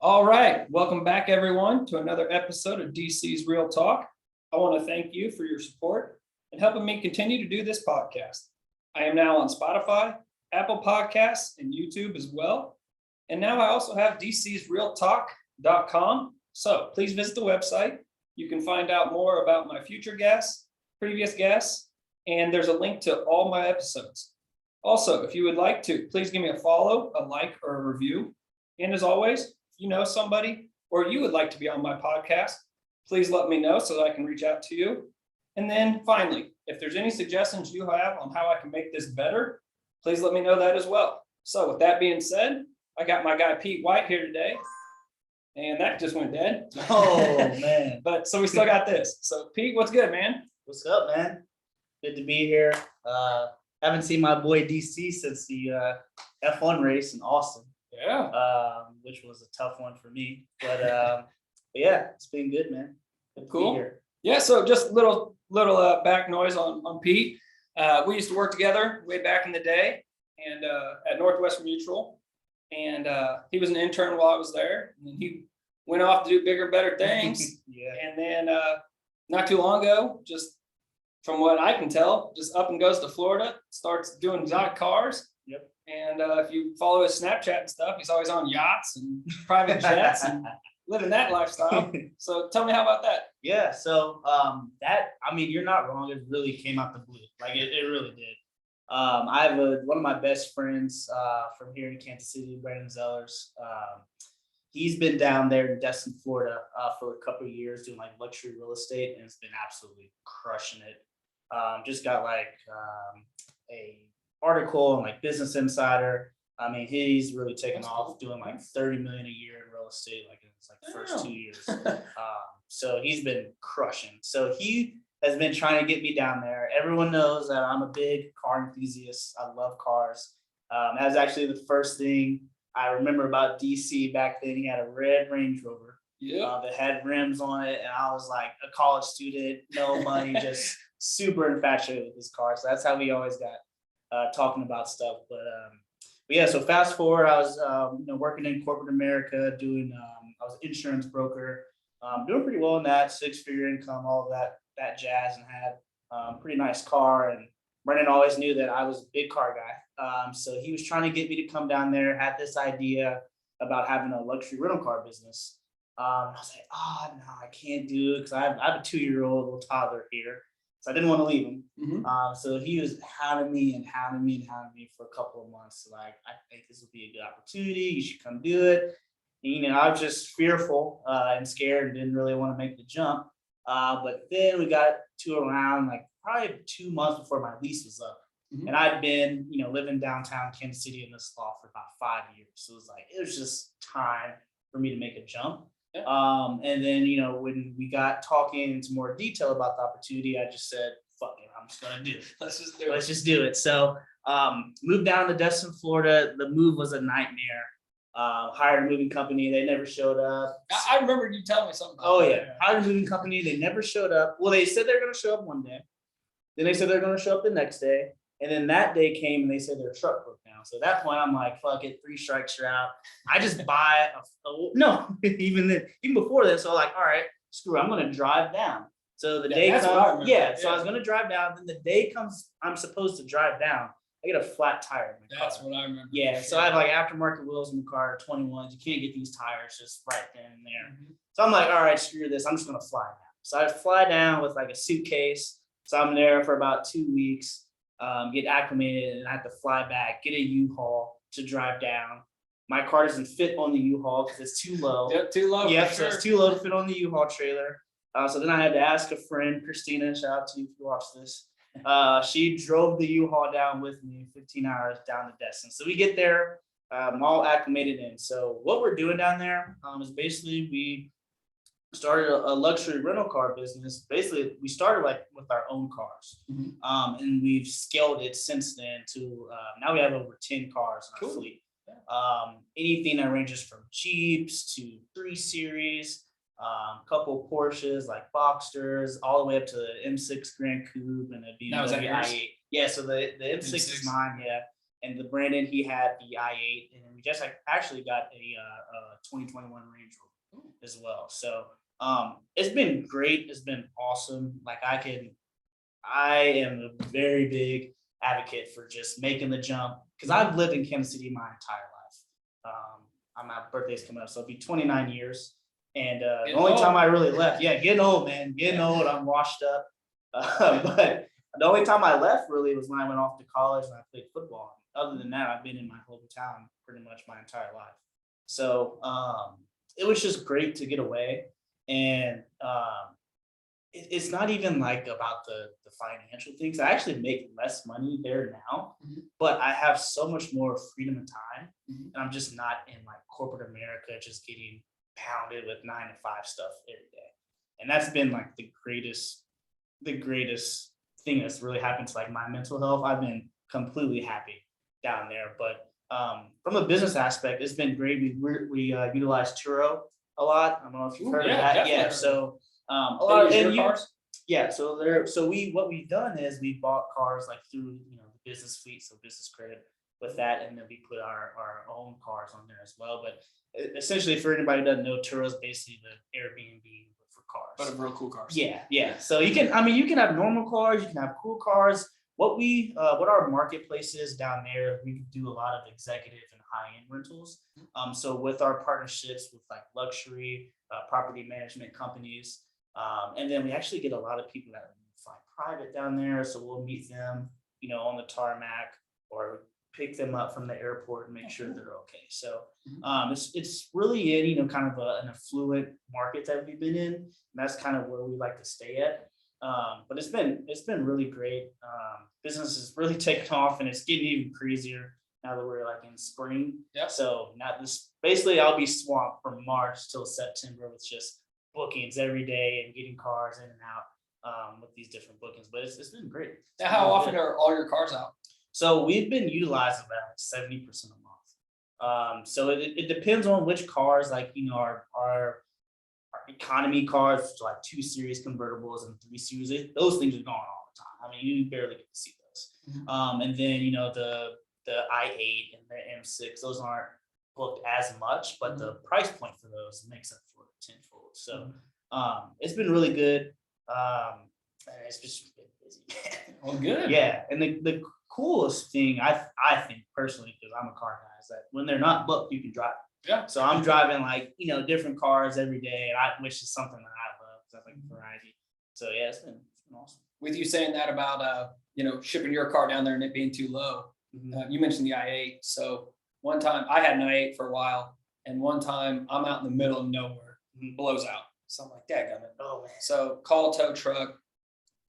All right, welcome back everyone to another episode of DC's Real Talk. I want to thank you for your support and helping me continue to do this podcast. I am now on Spotify, Apple Podcasts, and YouTube as well. And now I also have DC'sRealTalk.com. So please visit the website. You can find out more about my future guests, previous guests, and there's a link to all my episodes. Also, if you would like to, please give me a follow, a like, or a review. And as always, if you know somebody or you would like to be on my podcast, please let me know so that I can reach out to you. And then finally, if there's any suggestions you have on how I can make this better, please let me know that as well. So with that being said, I got my guy Pete White here today. And that just went dead. Oh, man. But so we still got this. So Pete, what's good, man? What's up, man? Good to be here. Haven't seen my boy DC since the F1 race in Austin. Yeah. Which was a tough one for me. But yeah, it's been good, man. Good Cool. to be here. Yeah, so just little back noise on Pete. We used to work together way back in the day and at Northwest Mutual. And he was an intern while I was there. And he went off to do bigger and better things. Yeah. And then not too long ago, just from what I can tell, just up and goes to Florida, starts doing exotic cars. Yep. And if you follow his Snapchat and stuff, he's always on yachts and private jets and living that lifestyle. So tell me, how about that? Yeah. So you're not wrong. It really came out the blue. Like it really did. I have one of my best friends from here in Kansas City, Brandon Zellers. He's been down there in Destin, Florida for a couple of years doing like luxury real estate, and it's been absolutely crushing it. Just got like a article on like Business Insider. I mean, he's really taken off doing like 30 million a year in real estate, like in his like first 2 years. So he's been crushing. So he has been trying to get me down there. Everyone knows that I'm a big car enthusiast. I love cars. That was actually the first thing I remember about DC back then. He had a red Range Rover that had rims on it. And I was like a college student, no money, just super infatuated with this car. So that's how we always got talking about stuff. But yeah, so fast forward, I was working in corporate America, I was an insurance broker, doing pretty well in that, 6-figure income, all of that jazz, and had pretty nice car. And Brennan always knew that I was a big car guy. So he was trying to get me to come down there, had this idea about having a luxury rental car business. I was like, oh, no, I can't do it because I have a 2-year-old little toddler here. So I didn't want to leave him. Mm-hmm. So he was hounding me for a couple of months. Like, I think this would be a good opportunity. You should come do it. And, I was just fearful and scared and didn't really want to make the jump. But then we got to around like probably 2 months before my lease was up. Mm-hmm. And I'd been, living downtown Kansas City in this law for about 5 years. So it was just time for me to make a jump. Yeah. And then, when we got talking into more detail about the opportunity, I just said, fuck it, I'm just going to do it. Let's just do it. So moved down to Destin, Florida. The move was a nightmare. Hired a moving company. They never showed up. I remember you telling me something. Hired a moving company. They never showed up. Well, they said they're going to show up one day. Then they said they're going to show up the next day. And then that day came and they said their truck broke down. So at that point, I'm like, fuck it, 3 strikes, you're out. I just buy even before then. So like, all right, screw it, I'm going to drive down. So the day comes. So I was going to drive down. Then the day comes, I'm supposed to drive down. I get a flat tire in my car. That's what I remember. Yeah, so I have like aftermarket wheels in the car, 21s. You can't get these tires just right then and there. Mm-hmm. So I'm like, all right, screw this. I'm just going to fly down. So I fly down with like a suitcase. So I'm there for about 2 weeks. Get acclimated, and I have to fly back, get a U-Haul to drive down. My car doesn't fit on the U-Haul because it's too low. Yep, too low. Yeah, so it's too low to fit on the U-Haul trailer. So then I had to ask a friend, Christina, shout out to you if you watch this. She drove the U-Haul down with me 15 hours down to Destin. So we get there, I'm all acclimated in. So what we're doing down there is basically we started a luxury rental car business. Basically, we started like with our own cars, mm-hmm. And we've scaled it since then to now we have over 10 cars in our fleet. Anything that ranges from Jeeps to 3 Series, a couple Porsches like Boxsters, all the way up to the M6 Grand Coupe and a BMW i8. Yeah, so the M6 is mine, yeah. And the Brandon, he had the i8, and we just actually got a 2021 Range Rover as well. So it's been great. It's been awesome. Like I am a very big advocate for just making the jump because I've lived in Kansas City my entire life. My birthday's coming up, so it'll be 29 years. And the only time I really left, getting old, man, getting old. I'm washed up. But the only time I left really was when I went off to college and I played football. Other than that, I've been in my hometown pretty much my entire life. So it was just great to get away. And it's not even like about the financial things. I actually make less money there now, but I have so much more freedom and time. And I'm just not in like corporate America, just getting pounded with 9 to 5 stuff every day. And that's been like the greatest thing that's really happened to like my mental health. I've been completely happy down there. But from a business aspect, it's been great. We utilize Turo a lot. I don't know if you've heard of that. Definitely. Yeah. So a They lot use of your cars? yeah. So what we've done is we bought cars like through the business fleet, so business credit with that, and then we put our own cars on there as well. But essentially, for anybody who doesn't know, Turo is basically the Airbnb for cars. But of real cool cars. Yeah. So you can have normal cars, you can have cool cars. What our marketplace is down there, we do a lot of executive and high-end rentals. So with our partnerships with like luxury property management companies, and then we actually get a lot of people that fly private down there. So we'll meet them, on the tarmac or pick them up from the airport and make sure they're okay. So it's really kind of an affluent market that we've been in, and that's kind of where we like to stay at. But it's been really great. Business is really taken off, and it's getting even crazier now that we're like in spring. Yeah. So basically I'll be swamped from March till September with just bookings every day and getting cars in and out with these different bookings. But it's been great. Now, how often are all your cars out? So we've been utilizing about 70% a month. So it depends on which cars, like, our economy cars, like 2 Series convertibles and 3 Series, those things are going all the time. I mean, you barely get to see those. And then, the i8 and the M6, those aren't booked as much, but the price point for those makes up for it tenfold. So it's been really good. It's just been busy. Well, good. Yeah. And the coolest thing I think personally, because I'm a car guy, is that when they're not booked, you can drive. Yeah. So I'm driving like, different cars every day, which is something that I love because I like variety. So yeah, it's been awesome. With you saying that about shipping your car down there and it being too low, you mentioned the i8. So one time I had an i8 for a while, and one time I'm out in the middle of nowhere, blows out. So I'm like, dadgummit. Oh man. So call a tow truck,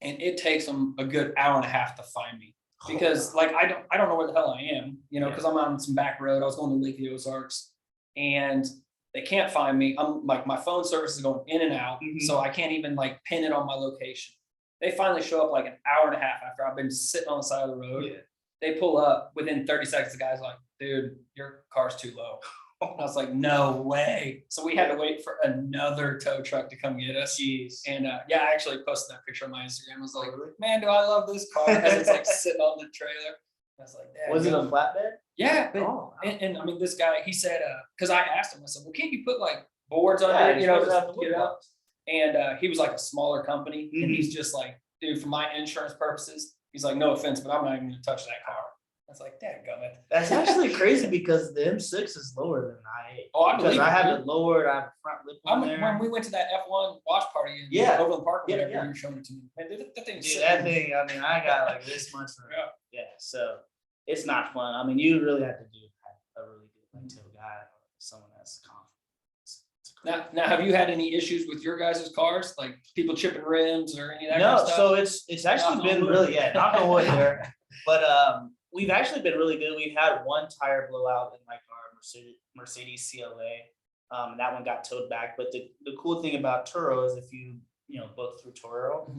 and it takes them a good hour and a half to find me. Because like I don't know where the hell I am, because I'm on some back road. I was going to Lake of the Ozarks, and they can't find me. I'm like, my phone service is going in and out, so I can't even like pin it on my location. They finally show up like an hour and a half after I've been sitting on the side of the road. Yeah. They pull up within 30 seconds. The guy's like, dude, your car's too low. And I was like, no way. So we had to wait for another tow truck to come get us. Jeez. And I actually posted that picture on my Instagram. I was like, man, do I love this car? As it's like sitting on the trailer. I was like, was it a flatbed? Yeah. Oh, wow. And I mean, this guy, he said, because I asked him, I said, well, can't you put like boards on it, to get it out? And he was like a smaller company. And he's just like, dude, for my insurance purposes, he's like, no offense, but I'm not even going to touch that car. I was like, dadgummit. That's actually crazy because the M6 is lower than the i8. Oh, I believe I have it lowered. I have a front lip on there. When we went to that F1 watch party in Overland Park, or whatever, you were showing it to me. Man, that thing, I mean, I got like this much. Yeah, so it's not fun. I mean, you really have to do a really good like tow guy, someone that's confident. Now, have you had any issues with your guys' cars, like people chipping rims or any of that kind of stuff? So it's actually been really, knock on wood there. But we've actually been really good. We've had one tire blowout in like our Mercedes CLA. That one got towed back. But the cool thing about Turo is if you book through Turo,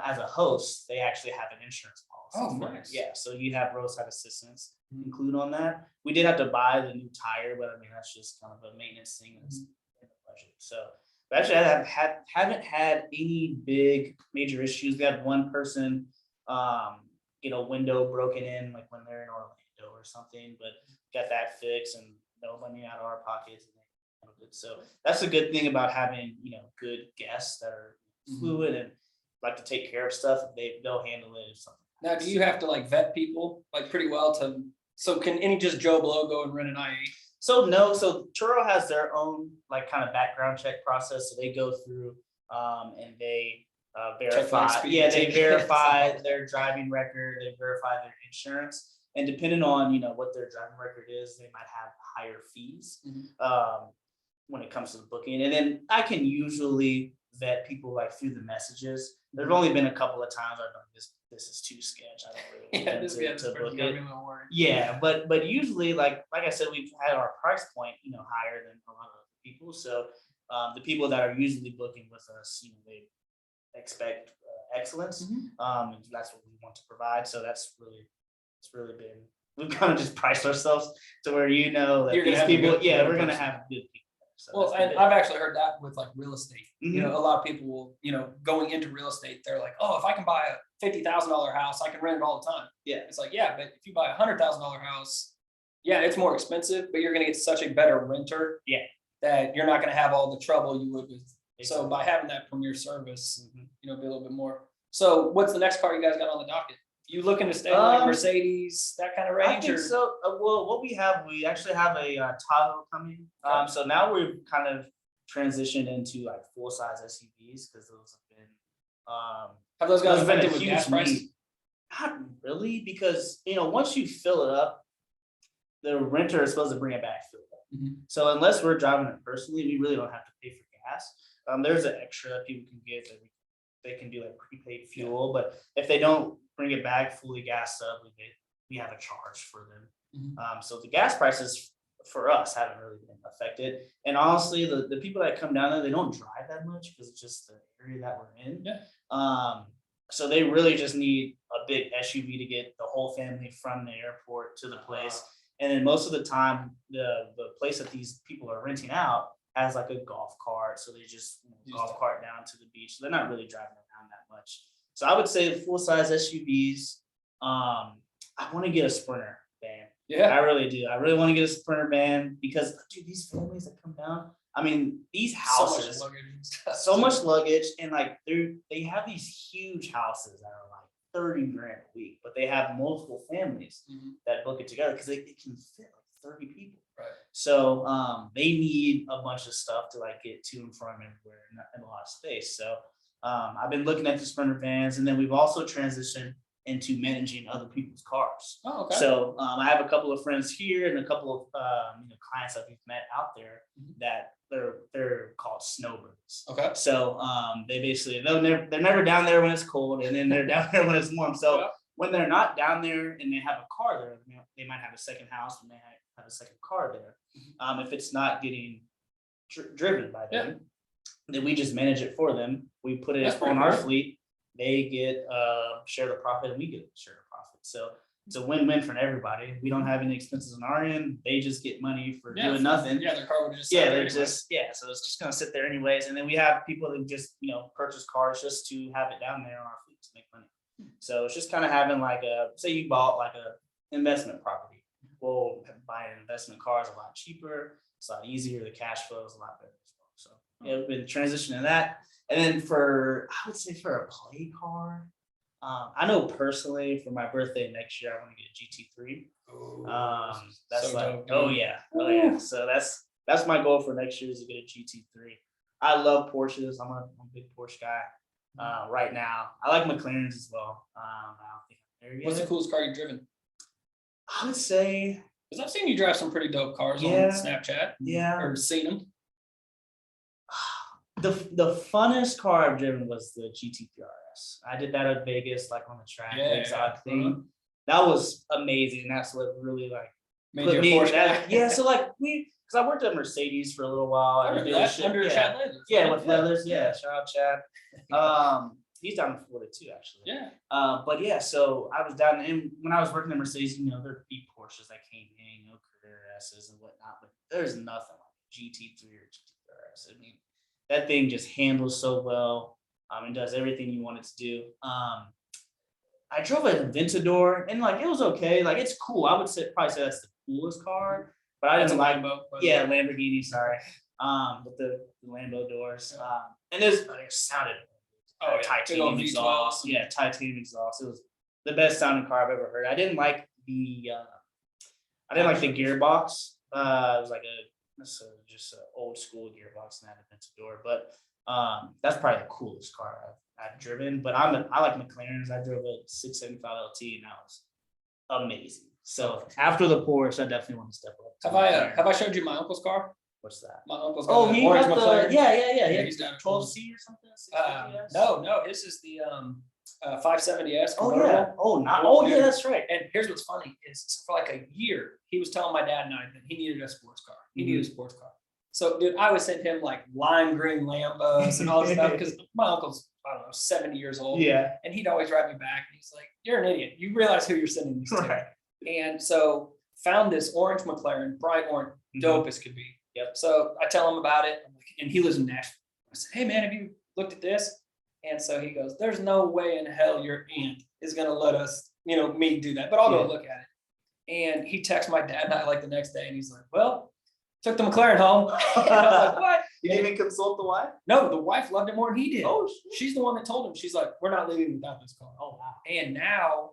as a host, they actually have an insurance policy. Oh, nice. Yeah, so you have roadside assistance include on that. We did have to buy the new tire, but I mean that's just kind of a maintenance thing that's in the budget. So actually, I haven't had any big major issues. We had one person get a window broken in like when they're in Orlando bill or something, but got that fixed and no money out of our pockets. So that's a good thing about having, good guests that are fluid and like to take care of stuff. They'll handle it or something. Now, do you have to like vet people like pretty well so can any just Joe Blow go and rent an I-8? So no, so Turo has their own like kind of background check process. So they go through and they verify. Yeah, they verify their driving record, they verify their insurance. And depending on what their driving record is, they might have higher fees when it comes to the booking. And then I can usually vet people like through the messages. There's only been a couple of times I've done this is too sketch. I don't really want to book it. Yeah, but usually like I said, we've had our price point higher than a lot of people. So the people that are usually booking with us, they expect excellence. And that's what we want to provide. So it's really been, we've kind of just priced ourselves to where that these people, we're gonna have good people. So well, and I've actually heard that with like real estate. A lot of people will, going into real estate, they're like, oh, if I can buy a $50,000 house, I can rent it all the time. Yeah, it's like, yeah, but if you buy a $100,000 house, yeah, it's more expensive, but you're gonna get such a better renter. Yeah, that you're not gonna have all the trouble you would with. So by having that premier service, be a little bit more. So what's the next car you guys got on the docket? You looking to stay like Mercedes, that kind of range? I think so. Well, what we actually have a Tahoe coming. So now we've kind of transitioned into like full size SUVs because those have those guys been affected with gas prices? Not really, because once you fill it up, the renter is supposed to bring it back filled up. So unless we're driving it personally, we really don't have to pay for gas. There's an extra that people can get that they can do like prepaid fuel, but if they don't bring it back fully gassed up, we have a charge for them. So the gas prices for us haven't really been affected. And honestly, the people that come down there, they don't drive that much because it's just the area that we're in. Yeah. So they really just need a big SUV to get the whole family from the airport to the place. And then most of the time, the place that these people are renting out has like a golf cart. So they just golf cart down to the beach. So they're not really driving around that much. So I would say full size SUVs. I want to get a Sprinter van. Yeah, I really do. I really want to get a Sprinter van because dude, these families that come down. I mean, these houses, so much luggage, and like they have these huge houses that are like 30 grand a week, but they have multiple families that book it together because it can fit like 30 people. Right. So they need a bunch of stuff to like get to and from everywhere in a lot of space. So I've been looking at the Sprinter vans, and then we've also transitioned into managing other people's cars. Oh, okay. So I have a couple of friends here and a couple of clients that we've met out there that they're called snowbirds. Okay. So they basically they're never down there when it's cold, and then they're down there when it's warm. So when they're not down there and they have a car there, they might have a second house and they have a second car there. If it's not getting driven by them, then we just manage it for them. We put it on our fleet. They get share the profit, and we get share the profit. So it's a win-win for everybody. We don't have any expenses on our end. They just get money for doing nothing. Yeah, their car would just so it's just gonna sit there anyways. And then we have people that just purchase cars just to have it down there on our fleet to make money. So it's just kind of having like say you bought like a investment property. Well, buying an investment car is a lot cheaper. It's a lot easier. The cash flow is a lot better as well. So we've been transitioning that. And then I would say for a play car, I know personally for my birthday next year, I want to get a GT3. That's so like, dope, yeah. So that's my goal for next year is to get a GT3. I love Porsches. I'm a big Porsche guy right now. I like McLarens as well. I don't think I'm there yet. What's the coolest car you've driven? I would say, because I've seen you drive some pretty dope cars on Snapchat. Yeah, or seen them. The funnest car I've driven was the GT3 RS. I did that at Vegas, like on the track, exotic thing. That was amazing. That's what really like made you a Porsche guy. Yeah, so like because I worked at Mercedes for a little while. Under Chad Leathers. Yeah, with Leathers. Yeah, shout out Chad. He's down in Florida too, actually. Yeah. But yeah, so I was down in when I was working at Mercedes. There'd be Porsches that came in, Carrera S's and whatnot, but there's nothing like GT3 or GT3 RS. I mean, that thing just handles so well. It does everything you want it to do. I drove an Aventador, and like it was okay. Like it's cool. I would probably say that's the coolest car, but I That's didn't a like. Lambo, by the Yeah, way. Lamborghini. Sorry. With the Lambo doors. And it sounded Oh, yeah. Big old titanium V12. exhaust. Yeah, titanium exhaust. It was the best sounding car I've ever heard. I didn't like the gearbox. It was like just an old school gearbox and that Aventador. But that's probably the coolest car I've driven. But I like McLarens. I drove a 675 LT and that was amazing. So after the Porsche, I definitely want to step up. Have I showed you my uncle's car? What's that? My uncle's got Oh, an he orange got McLaren. yeah. He's down at 12C or something. 650S? No, this is the 570S. Oh yeah. convertible. Yeah, that's right. And here's what's funny is for like a year, he was telling my dad and I that he needed a sports car. He needed a sports car. So, dude, I would send him like lime green Lambos and all this stuff because my uncle's, I don't know, 70 years old. Yeah. And he'd always drive me back. And he's like, "You're an idiot. You realize who you're sending these to." Right. And so found this orange McLaren, bright orange, dope as could be. Yep. So I tell him about it, and he lives in Nashville. I said, "Hey man, have you looked at this?" And so he goes, "There's no way in hell your aunt is gonna let us, me do that, but I'll go look at it." And he texts my dad and I like the next day, and he's like, "Well, took the McLaren home." And I was like, "What?" You didn't even consult the wife? No, the wife loved it more than he did. Oh, She's the one that told him. She's like, "We're not leaving without this car." oh wow. And now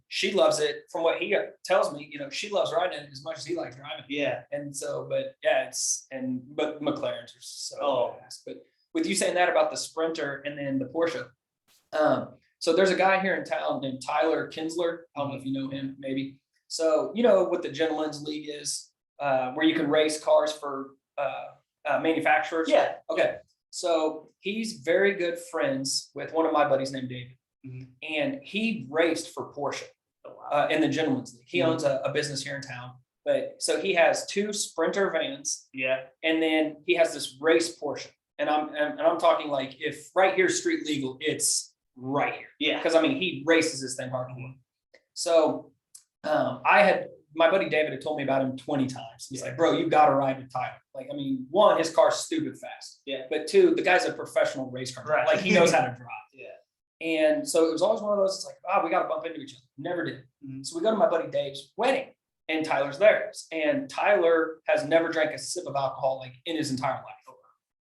she loves it. From what he tells me, she loves riding it as much as he likes driving it. Yeah. And so, but yeah, but McLarens are so badass. But with you saying that about the Sprinter and then the Porsche, so there's a guy here in town named Tyler Kinsler. I don't know if you know him, maybe. So what the Gentlemen's League is, where you can race cars for manufacturers. Yeah. Okay. So he's very good friends with one of my buddies named David, and he raced for Porsche in the Gentlemen's League. He owns a business here in town. But so he has 2 Sprinter vans. Yeah. And then he has this race Porsche. And I'm talking like if right here street legal, it's right here. Yeah. Because he races this thing hardcore. So my buddy David had told me about him 20 times. He's like, "Bro, you got to ride with Tyler." Like, one, his car's stupid fast. Yeah. But 2, the guy's a professional race car driver. Right. Like he knows how to drive. Yeah. And so it was always one of those, it's like, we got to bump into each other. Never did. So we go to my buddy Dave's wedding and Tyler's there. And Tyler has never drank a sip of alcohol like in his entire life.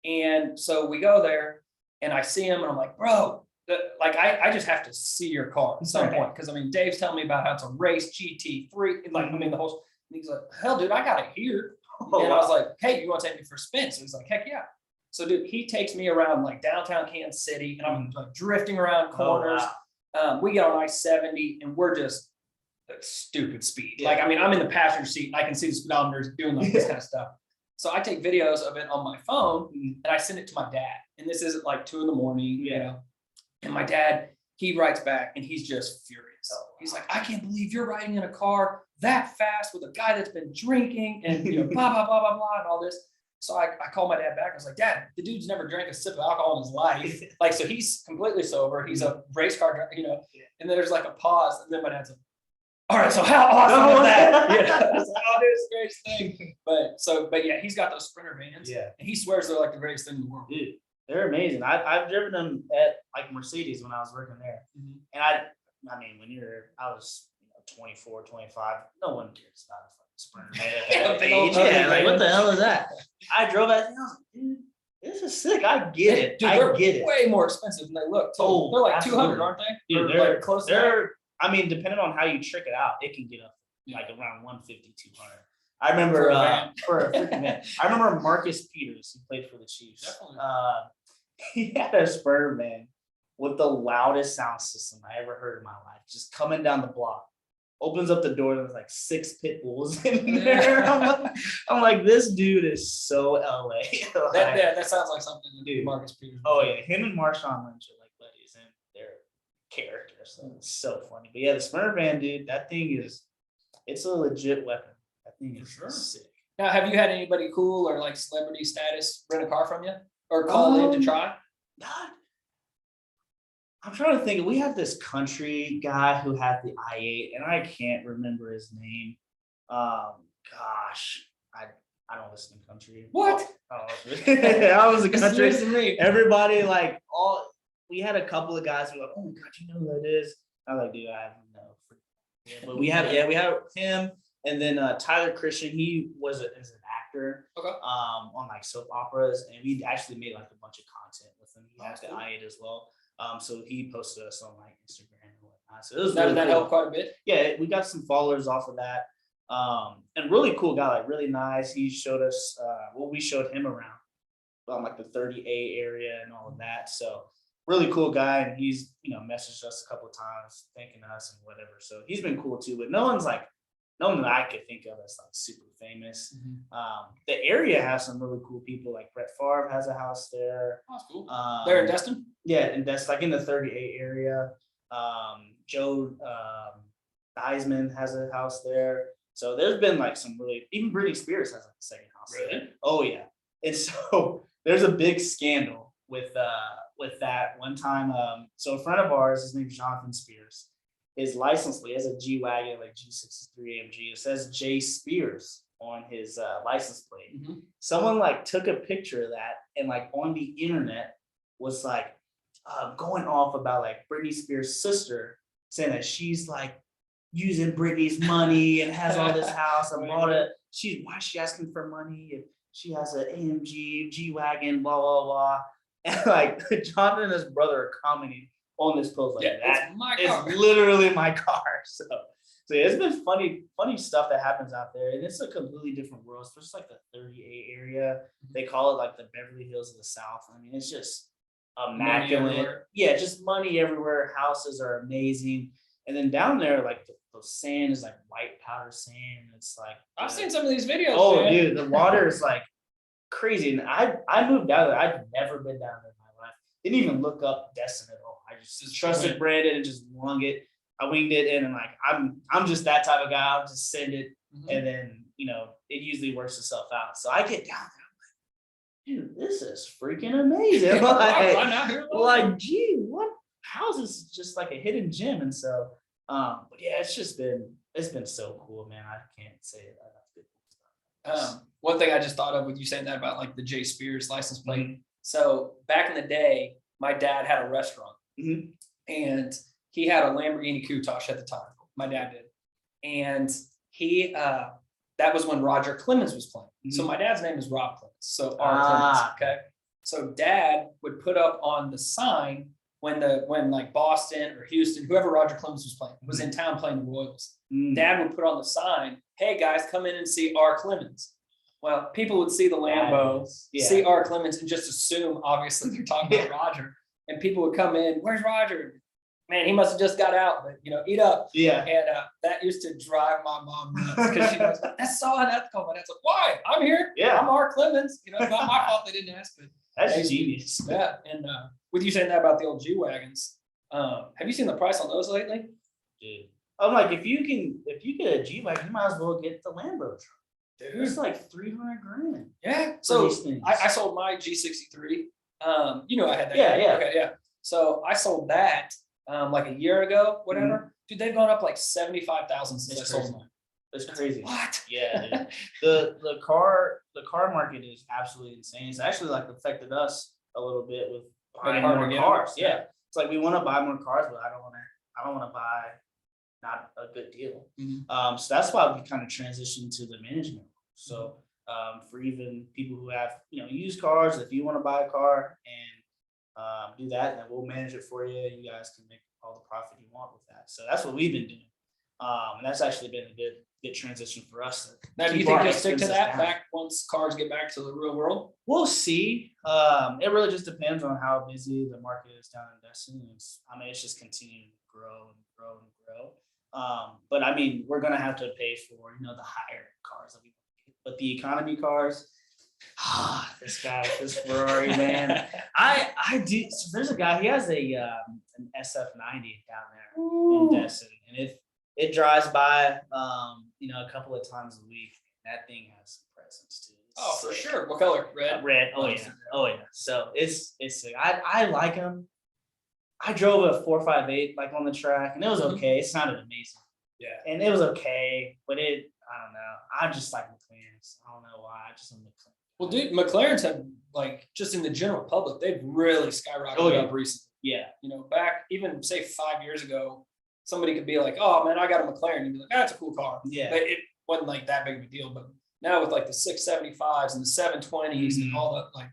And so we go there and I see him and I'm like, "Bro, I just have to see your car at some point." Because Dave's telling me about how it's a race GT3, the whole. And he's like, "Hell, dude, I got it here." And I was like, "Hey, you want to take me for a spin?" So he's like, "Heck yeah." So dude, he takes me around like downtown Kansas City, and I'm like drifting around corners. We get on I-70, and we're just at stupid speed. Yeah. I'm in the passenger seat, and I can see the speedometers doing this kind of stuff. So I take videos of it on my phone, and I send it to my dad. And this isn't like 2 a.m. And my dad, he writes back and he's just furious. He's like, "I can't believe you're riding in a car that fast with a guy that's been drinking and blah, blah, blah, blah, blah, and all this." So I called my dad back. I was like, "Dad, the dude's never drank a sip of alcohol in his life." So he's completely sober. He's a race car driver, and then there's like a pause. And then my dad's like, "All right, so how awesome is that?" I was like, "Oh, dude, it's the greatest thing." But yeah, he's got those Sprinter vans. Yeah. And he swears they're like the greatest thing in the world. Dude, they're amazing. I've driven them at like Mercedes when I was working there. And I was 24, 25. No one cares about a fucking Sprinter van. Like what the hell is that? I drove it. And I was like, "Dude, this is sick. I get it. Dude, I get it." Way more expensive than they look. Too. Oh, they're like absolutely. 200, aren't they? Dude, Or they're like close to that? depending on how you trick it out, it can get up like around 150, 200. I remember for a freaking man. I remember Marcus Peters, who played for the Chiefs. Definitely. He had a Sprinter van with the loudest sound system I ever heard in my life, just coming down the block. Opens up the door, there's like 6 pit bulls in there. I'm like, this dude is so LA. That sounds like something to do Dude. Marcus Peters. Oh yeah, him and Marshawn Lynch are like buddies, and they're characters. So it's so funny. But yeah, the Sprinter van, dude, that thing it's a legit weapon. That thing is sick. Now, have you had anybody cool or like celebrity status rent a car from you or call in to try? God, I'm trying to think. We had this country guy who had the i8, and I can't remember his name. Gosh, I don't listen to country. What? I was a country. Listen to me. Everybody we had a couple of guys who were like, "Oh my God, you know who that is?" I was like, dude, I have no. Yeah, but we have him, and then Tyler Christian. He is an actor. Okay. On like soap operas, and we actually made like a bunch of content with him. He has the cool. I8 as well. So he posted us on like Instagram and whatnot. So it was That really cool. helped quite a bit. Yeah, we got some followers off of that. And really cool guy, like really nice. He showed us we showed him around like the 30A area and all of that. So really cool guy, and he's messaged us a couple of times thanking us and whatever. So he's been cool too. But no one that I could think of as like super famous. The area has some really cool people. Like Brett Favre has a house there. Oh, that's cool. They're in Destin? Yeah, and that's like in the 30A area. Joe Theismann has a house there. So there's been like some really, even Britney Spears has like a second house. Really? There. Oh yeah. And so there's a big scandal with that one time. So a friend of ours, his name's Jonathan Spears. His license plate has a G wagon, like G63 AMG. It says J Spears on his license plate. Someone like took a picture of that and like on the internet was like going off about like Britney Spears' sister, saying that she's like using Britney's money and has all this house and bought it. Why is she asking for money if she has an AMG, G wagon, blah blah blah. And like Jonathan and his brother are commenting on this post like that is literally my car. So yeah, it's been funny stuff that happens out there, and it's a completely different world. It's just like the 30A area. They call it like the Beverly Hills of the South. I mean, it's just immaculate. Yeah, just money everywhere. Houses are amazing, and then down there, like the sand is like white powder sand. It's like I've seen some of these videos. Oh, man. Dude, the water is like crazy. And I moved down there. I'd never been down there in my life. Didn't even look up Destin at all. I just trusted Brandon and just winged it in, and like I'm just that type of guy. I'll just send it, and then it usually works itself out. So I get down there, I'm like, dude, this is freaking amazing. Like, gee, what house is just like a hidden gem? And so, but yeah, it's been so cool, man. I can't say it enough. One thing I just thought of with you saying that about like the J Spears license plate. So back in the day, my dad had a restaurant, and he had a Lamborghini Countach at the time. My dad did, and he that was when Roger Clemens was playing. So my dad's name is Rob Clemens. So R. Clemens. Okay. So dad would put up on the sign when like Boston or Houston, whoever Roger Clemens was playing, was in town playing the Royals. Dad would put on the sign, "Hey guys, come in and see R. Clemens." Well, people would see the Lambo, see R. Clemens, and just assume obviously they're talking about Roger. And people would come in, "Where's Roger? Man, he must have just got out, but eat up." Yeah. And that used to drive my mom nuts because she was, "That's so unethical." My dad's like, "Why? I'm here. Yeah. I'm R. Clemens. It's not my fault they didn't ask me." That's genius. Yeah. And with you saying that about the old G wagons, have you seen the price on those lately? Dude, I'm like, if you get a G wagon, you might as well get the Lambo truck. Dude. It's like $300,000. Yeah. So I sold my G63. I had that. Yeah. Okay, yeah. So I sold that like a year ago, whatever. Dude, they've gone up like 75,000 since I sold mine. That's crazy. What? Yeah, dude. the car market is absolutely insane. It's actually like affected us a little bit with buying more cars. Yeah. It's like we want to buy more cars, but I don't want to buy not a good deal. So that's why we kind of transitioned to the management. So for even people who have used cars, if you want to buy a car and do that, then we'll manage it for you. You guys can make all the profit you want with that. So that's what we've been doing, and that's actually been a good transition for us. Now, do you think you'll stick to that back once cars get back to the real world? We'll see. It really just depends on how busy the market is down in Destin. It's just continuing to grow and grow and grow. But I mean, we're gonna have to pay for the higher cars that we get. But the economy cars, this guy with this Ferrari, man. I do. So there's a guy. He has an SF90 down there in Destin, and it drives by a couple of times a week. That thing has some presence too. Oh, for sure. What color? Red. Red. Oh yeah. So it's sick. I like them. I drove a 458 like on the track, and it was okay. It sounded amazing. Yeah. And it was okay, but I don't know. I just like McLarens. I don't know why. I just am McLaren. Well, dude, McLarens have like just in the general public, they've really skyrocketed up recently. Yeah. Back even say 5 years ago, somebody could be like, oh man, I got a McLaren. You'd be like, that's a cool car. Yeah. But it wasn't like that big of a deal. But now with like the 675s and the 720s and all that, like,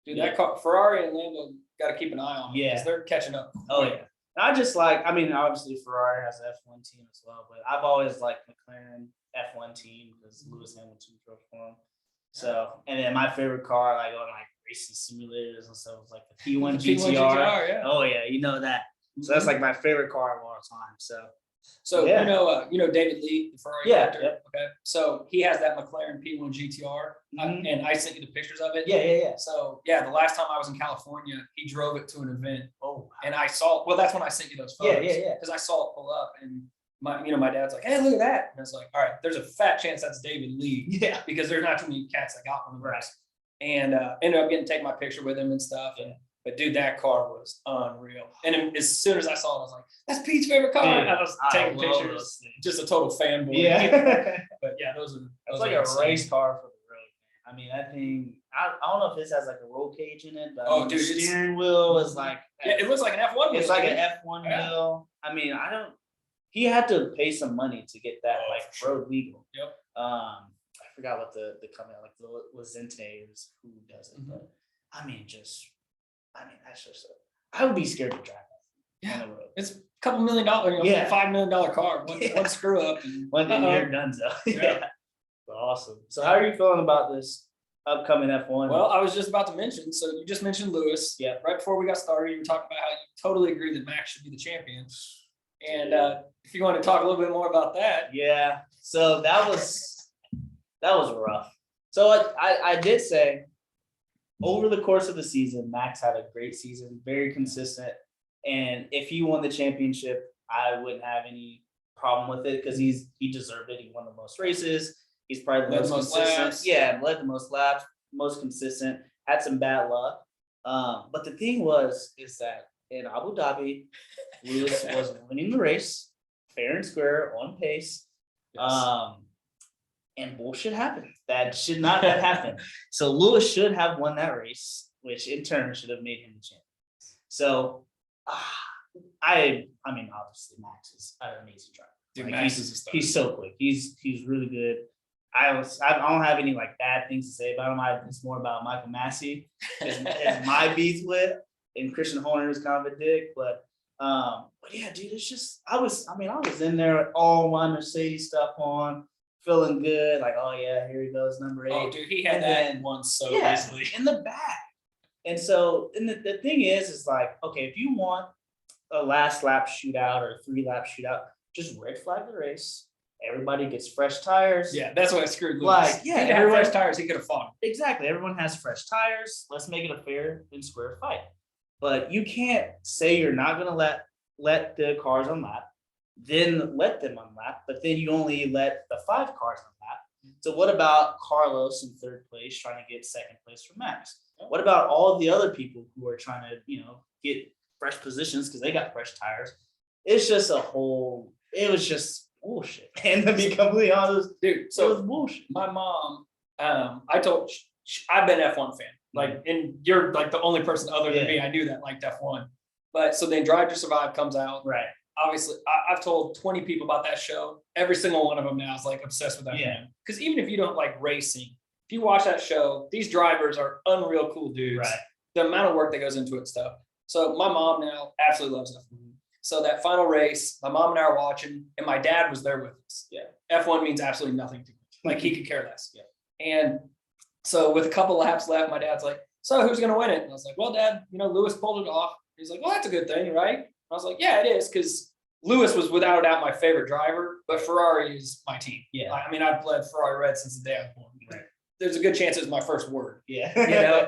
dude, that car, Ferrari and Lambo got to keep an eye on it because they're catching up. Oh yeah. And I just like, I mean, obviously Ferrari has an F1 team as well, but I've always liked McLaren F1 team because Lewis Hamilton drove for them. So, and then my favorite car, like on like racing simulators and stuff, was like the P1 GTR. Yeah. Oh yeah, you know that. So that's like my favorite car of all time. So you know David Lee, the Ferrari director. Yep. Okay, so he has that McLaren P1 GTR, and I sent you the pictures of it. Yeah. So the last time I was in California, he drove it to an event. Oh, and I saw. Well, that's when I sent you those photos. Yeah. Because I saw it pull up, and my dad's like, "Hey, look at that!" And I was like, "All right, there's a fat chance that's David Lee." Yeah. Because there's not too many cats that got one of those. Right. And ended up getting to take my picture with him and stuff. But dude, that car was unreal. And as soon as I saw it, I was like, "That's Pete's favorite car." Dude, I was taking pictures. Just a total fanboy. Yeah. But yeah, those are. It's like a race car for the road. I mean, that thing. I don't know if this has like a roll cage in it, but the steering wheel is like. Yeah, it looks like an F1 wheel. It's like an F1 wheel. I mean, he had to pay some money to get that road legal. Yep. I forgot what the company, like the Lizente is who does it, but I mean, that's just I would be scared to drive that on the road. It's a couple $1 million, $5 million car. One screw up. One thing you're done, so yeah. Awesome. So how are you feeling about this upcoming F1? Well, I was just about to mention, so you just mentioned Lewis. Yeah. Right before we got started, you were talking about how you totally agree that Max should be the champion. And if you want to talk a little bit more about that. Yeah. So that was rough. So I did say over the course of the season, Max had a great season, very consistent. And if he won the championship, I wouldn't have any problem with it because he deserved it. He won the most races. He's probably the most consistent. Laps. Yeah, led the most laps, most consistent, had some bad luck. But the thing is that in Abu Dhabi, Lewis was winning the race, fair and square, on pace. Yes. And bullshit happened. That should not have happened. So Lewis should have won that race, which in turn should have made him the champion. So I mean, obviously Max is an amazing driver. Dude, like, Max is a star. He's so quick. He's really good. I don't have any like bad things to say about him. It's more about Michael Massey is my beef with, and Christian Horner is kind of a dick. But yeah, dude, it's just I was in there with all my Mercedes stuff on, feeling good, like, oh yeah, here he goes, number 8. Oh, dude, he had that one so easily in the back. And so, and the thing is like, okay, if you want a last lap shootout or a 3-lap shootout, just red flag the race. Everybody gets fresh tires. Yeah, that's why I screwed Lewis. Like, yeah, if he had fresh tires, he could have fought. Exactly. Everyone has fresh tires. Let's make it a fair and square fight. But you can't say you're not going to let the cars unlap, then let them unlap, but then you only let the 5 cars unlap. So what about Carlos in 3rd place trying to get 2nd place for Max? What about all the other people who are trying to, get fresh positions because they got fresh tires? It's just it was just bullshit. And to be completely honest, dude, so it was bullshit. My mom, I've been F1 fan. Like, and you're like the only person other than me I knew that liked F1. But so then Drive to Survive comes out. Right. Obviously, I've told 20 people about that show. Every single one of them now is like obsessed with that. Yeah. Because even if you don't like racing, if you watch that show, these drivers are unreal cool dudes. Right. The amount of work that goes into it and stuff. So my mom now absolutely loves F1. So that final race, my mom and I are watching, and my dad was there with us. Yeah. F1 means absolutely nothing to me. Like, he could care less. Yeah. And so with a couple laps left, my dad's like, so who's going to win it? And I was like, well, Dad, Lewis pulled it off. He's like, well, that's a good thing, right? And I was like, yeah, it is, because Lewis was without a doubt my favorite driver, but Ferrari is my team. Yeah. I mean, I've led Ferrari red since the day I was born. Right. There's a good chance it was my first word. Yeah.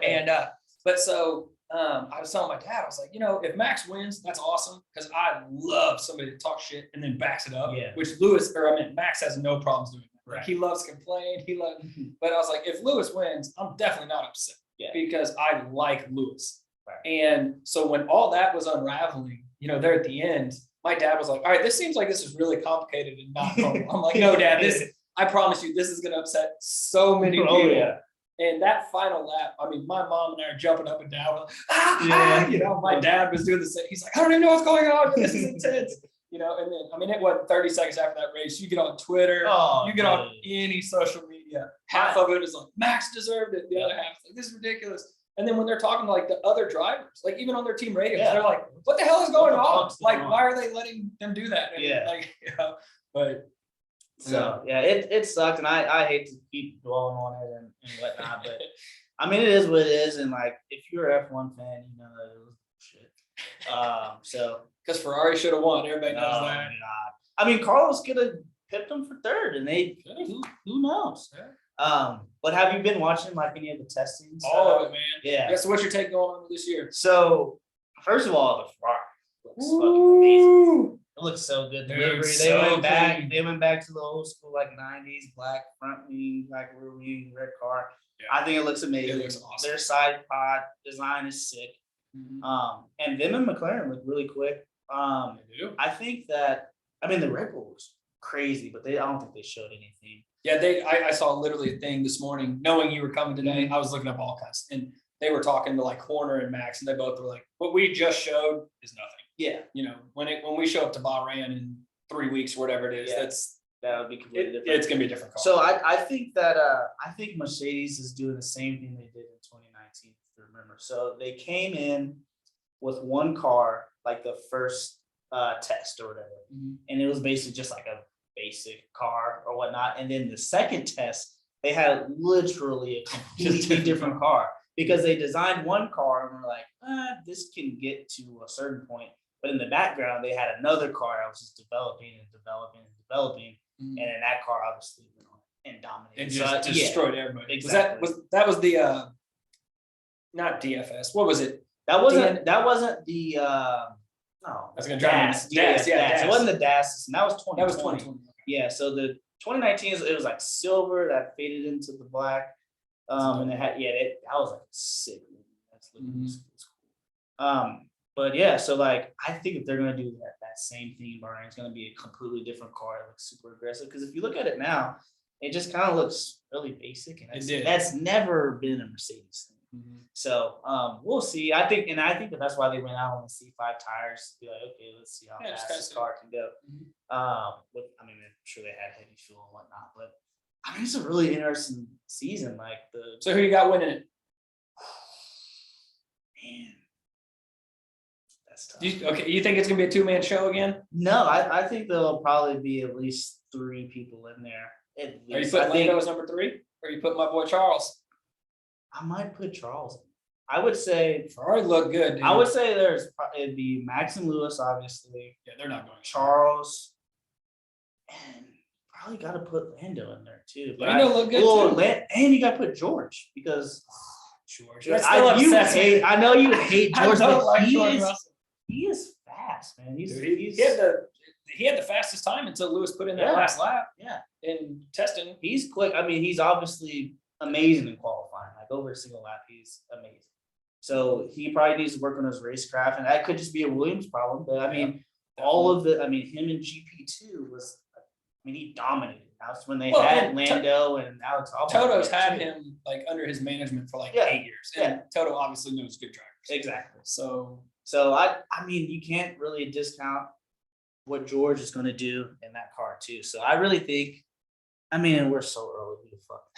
And but so I was telling my dad, I was like, if Max wins, that's awesome, because I love somebody to talk shit and then backs it up. Yeah. Which Max has no problems doing that. Right. Like, he loves to complain. But I was like, if Lewis wins, I'm definitely not upset. Yeah. Because I like Lewis. Right. And so when all that was unraveling, there at the end, my dad was like, all right, this seems like this is really complicated and not normal. I'm like, no, Dad, I promise you, this is going to upset so many people. Oh, yeah. And that final lap, I mean, my mom and I are jumping up and down. My dad was doing the same. He's like, I don't even know what's going on. This is intense. you know, and then, I mean, it wasn't 30 seconds after that race. You get on Twitter, Oh, you get on dude. any social media. Half of it is like, Max deserved it. The other half is like, this is ridiculous. And then when they're talking to like the other drivers, like even on their team radios, Yeah. they're like, what the hell is going What the on? fuck's going Like, on? why are they letting them do that? And Yeah. like, you know, but So yeah, it sucked, and I hate to keep dwelling on it and whatnot, but I mean it is what it is, and like if you're an F1 fan, you know that it was shit. So because Ferrari should have won. Everybody knows oh that. god, I mean Carlos could have pipped him for third, and they who knows. But have you been watching like any of the testing? All of it, man. Yeah. So what's your take going on this year? So first of all, the Ferrari looks fucking amazing. It looks so good. Dude, Delivery. They so went back. clean. They went back to the old school like '90s black front wing, black rear wing, red car. Yeah. I think it looks amazing. It looks awesome. Their side pod design is sick. And them and McLaren look really quick. They do. I think that the Red Bull was crazy, but I don't think they showed anything. Yeah, I saw literally a thing this morning, knowing you were coming today. I was looking up all kinds, and they were talking to like Horner and Max, and they both were like, "What we just showed is nothing." Yeah, You know, when we show up to Bahrain in 3 weeks, or whatever it is, Yeah. that would be completely different. it's gonna be a different car. So I think that I think Mercedes is doing the same thing they did in 2019, if you remember. So they came in with one car, like the first test or whatever, and it was basically just like a basic car or whatnot. And then the second test, they had literally a completely different car because they designed one car and were like, this can get to a certain point. But in the background, they had another car that was just developing and developing and developing. And then that car obviously went on and dominated. And just destroyed everybody. Exactly. Was that the not DFS? What was it? That wasn't the no. I was gonna drive DAS. DAS. It wasn't the DAS system. That was 2020. That was 2020. Yeah. So the 2019 it was like silver that faded into the black. And it had that was like sick. That's literally cool. But yeah, so like I think if they're gonna do that same thing, Bahrain, it's gonna be a completely different car that looks super aggressive. Because if you look at it now, it just kind of looks really basic, and that's never been a Mercedes thing. So we'll see. I think that that's why they went out on the C5 tires to be like, okay, let's see how fast this car can go. I'm sure they had heavy fuel and whatnot, but it's a really interesting season. Like So who you got winning it? Man. That's tough. You think it's gonna be a 2-man show again? No, I think there'll probably be at least 3 people in there. At least. Are you putting Lando as number 3? Or are you putting my boy Charles? I might put Charles. I would say Ferrari look good. Dude. I would say it'd be Max and Lewis, obviously. Yeah, they're not going. Charles, and probably got to put Lando in there too. But Lando look good too. And you got to put George because George. I know you hate George, but George he is fast, man. He had the fastest time until Lewis put in that last lap. Yeah, in testing. He's quick. He's obviously amazing in qualifying. Like over a single lap, he's amazing. So he probably needs to work on his racecraft, and that could just be a Williams problem. But all of him and GP2 was, he dominated. That's when they had Lando and Alex Albon. Toto's had him like under his management for 8 years. And Toto obviously knows good drivers. Exactly. So you can't really discount what George is going to do in that car too. So I really think, we're so early.